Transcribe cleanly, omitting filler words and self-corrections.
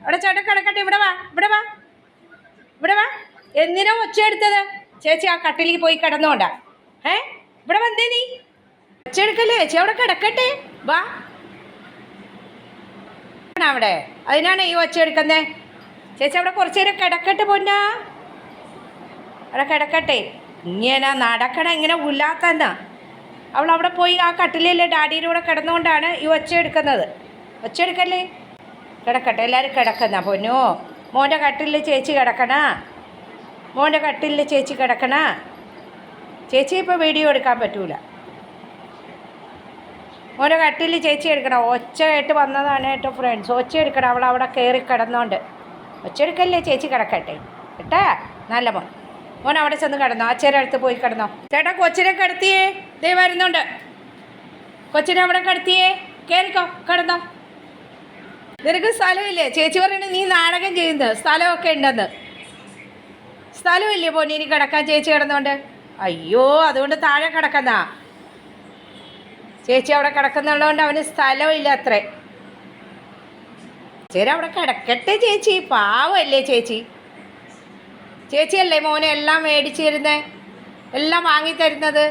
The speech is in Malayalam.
അവിടെ ചേട്ടൻ കിടക്കട്ടെ. ഇവിടെ വാ, ഇവിടെ വാ, ഇവിടെ വാ. എന്തിനാ ഒച്ച എടുത്തത്? ചേച്ചി ആ കട്ടിലേക്ക് പോയി കിടന്നോണ്ടാ. ഇവിടെ വന്നേ നീ. ഒച്ച എടുക്കല്ലേ, ചേച്ചി അവിടെ കിടക്കട്ടെ. വാ അവിടെ, അതിനാണ് ഈ ഒച്ച എടുക്കുന്നേ. ചേച്ചി അവിടെ കുറച്ച് നേരം കിടക്കട്ടെ പൊന്നാ, അവിടെ കിടക്കട്ടെ. ഇങ്ങനെ നടക്കണം, ഇങ്ങനെ ഉല്ലാത്തന്നാ. അവൾ അവിടെ പോയി ആ കട്ടിലല്ലേ ഡാഡിയുടെ കൂടെ കിടന്നുകൊണ്ടാണ് ഈ ഒച്ച എടുക്കുന്നത്. ഒച്ച എടുക്കല്ലേ, കിടക്കട്ടെ. എല്ലാവരും കിടക്കുന്ന പൊന്നോ. മോൻ്റെ കട്ടിലിൽ ചേച്ചി കിടക്കണ, മോൻ്റെ കട്ടിലിൽ ചേച്ചി കിടക്കണ. ചേച്ചി ഇപ്പോൾ വീഡിയോ എടുക്കാൻ പറ്റൂല. മോൻ്റെ കട്ടിലിൽ ചേച്ചി എടുക്കണം. ഒച്ച കേട്ട് വന്നതാണ് കേട്ടോ ഫ്രണ്ട്സ്. ഒച്ച എടുക്കണം, അവൾ അവിടെ കയറി കിടന്നോണ്ട്. ഒച്ച എടുക്കല്ലേ, ചേച്ചി കിടക്കട്ടെ കേട്ടാ. നല്ല മോൻ. മോൻ അവിടെ ചെന്ന് കിടന്നോ, അച്ഛൻ്റെ അടുത്ത് പോയി കിടന്നോ. ചേട്ടാ കൊച്ചിനെ കിടത്തിയേ, ദേ വരുന്നുണ്ട്. കൊച്ചിനെ അവിടെ കിടത്തിയേ, കയറിക്കോ, കിടന്നോ. നിനക്ക് സ്ഥലമില്ലേ? ചേച്ചി പറയണത് നീ നാടകം ചെയ്യുന്നത്. സ്ഥലമൊക്കെ ഉണ്ടെന്ന്. സ്ഥലമില്ലേ പോനി ഇനി കിടക്കാൻ ചേച്ചി കിടന്നോണ്ട്? അയ്യോ, അതുകൊണ്ട് താഴെ കിടക്കുന്ന ചേച്ചി അവിടെ കിടക്കുന്നുള്ളതുകൊണ്ട് അവന് സ്ഥലമില്ല അത്രേ. ചേച്ചി അവിടെ കിടക്കട്ടെ ചേച്ചി, പാവല്ലേ ചേച്ചി. ചേച്ചിയല്ലേ മോനെ എല്ലാം മേടിച്ചു തരുന്നത്, എല്ലാം വാങ്ങി തരുന്നത്.